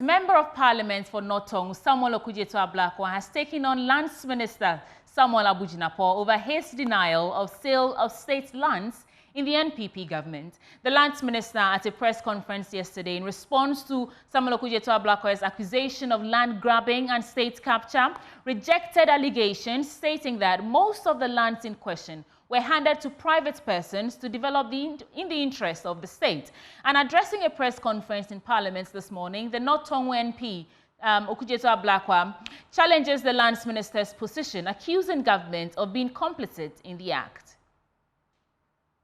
Member of Parliament for North Tongu, Samuel Okudzeto-Ablakwa, has taken on Lands Minister Samuel Abu-Jinapor over his denial of sale of state lands in the NPP government. The Lands Minister, at a press conference yesterday, in response to Samuel Okudzeto-Ablakwa's accusation of land grabbing and state capture, rejected allegations stating that most of the lands in question were handed to private persons to develop in the interest of the state. And addressing a press conference in Parliament this morning, the North Tongu NP, Okudzeto-Ablakwa, challenges the Lands Minister's position, accusing government of being complicit in the act.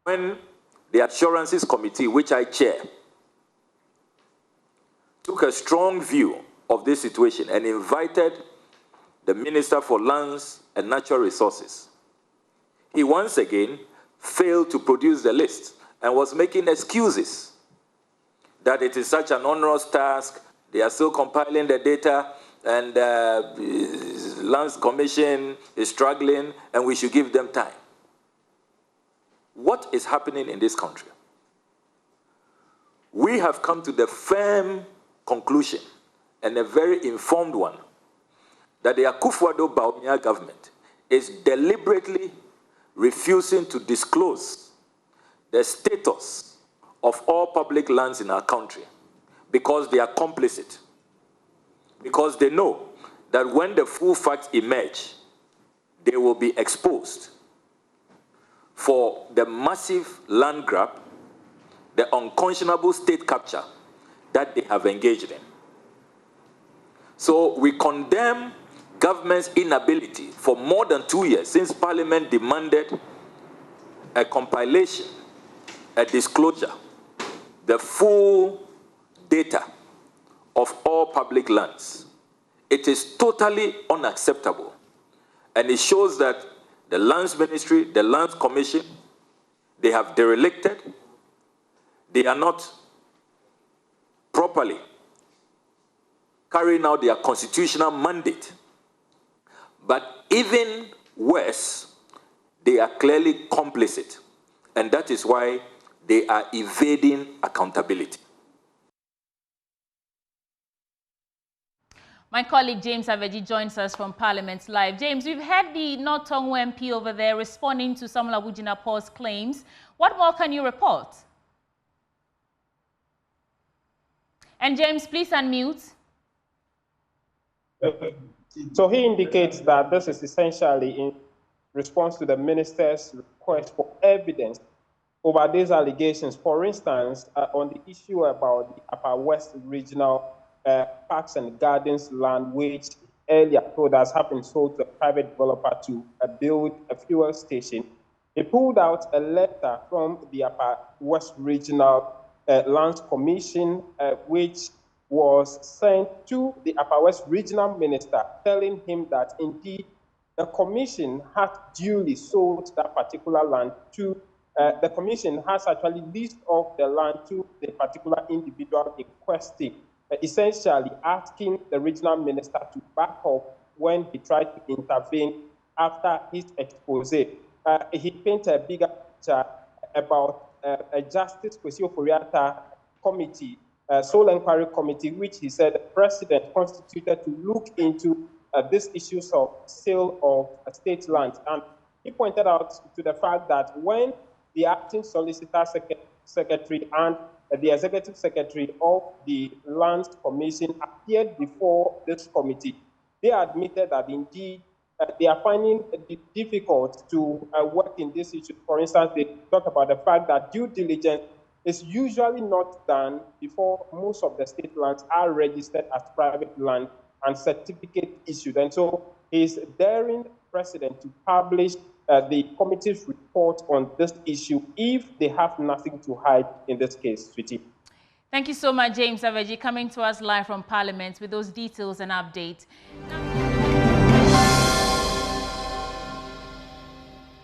When the Assurances Committee, which I chair, took a strong view of this situation and invited the Minister for Lands and Natural Resources, he once again failed to produce the list and was making excuses that it is such an onerous task, they are still compiling the data, and Lands Commission is struggling, and we should give them time. What is happening in this country? We have come to the firm conclusion, and a very informed one, that the Akufo-Addo Bawumia government is deliberately refusing to disclose the status of all public lands in our country because they are complicit. Because they know that when the full facts emerge, they will be exposed for the massive land grab, the unconscionable state capture that they have engaged in. So we condemn government's inability for more than 2 years, since Parliament demanded a compilation, a disclosure, the full data of all public lands. It is totally unacceptable. And it shows that the Lands Ministry, the Lands Commission, they have derelicted. They are not properly carrying out their constitutional mandate. But even worse, they are clearly complicit. And that is why they are evading accountability. My colleague James Aveji joins us from Parliament Live. James, we've heard the North Tongu MP over there responding to Samuel Abu-Jinapor's claims. What more can you report? And James, please unmute. So he indicates that this is essentially in response to the minister's request for evidence over these allegations. For instance, on the issue about the Upper West Regional Parks and Gardens land, which earlier told us have been sold to a private developer to build a fuel station, he pulled out a letter from the Upper West Regional Lands Commission, which was sent to the Upper West Regional Minister, telling him that indeed the commission had duly sold that particular land to, the commission has actually leased off the land to the particular individual in question, essentially asking the regional minister to back up when he tried to intervene after his expose. He painted a bigger picture about a Justice Kwesi Ofori-Atta committee, sole inquiry committee, which he said the president constituted to look into these issues of sale of state land. And he pointed out to the fact that when the acting solicitor secretary and the executive secretary of the Lands Commission appeared before this committee, they admitted that indeed they are finding it difficult to work in this issue. For instance, they talk about the fact that due diligence is usually not done before most of the state lands are registered as private land and certificate issued. And so he's daring the president to publish the committee's report on this issue if they have nothing to hide in this case, Sweetie. Thank you so much, James Aveji, coming to us live from Parliament with those details and updates.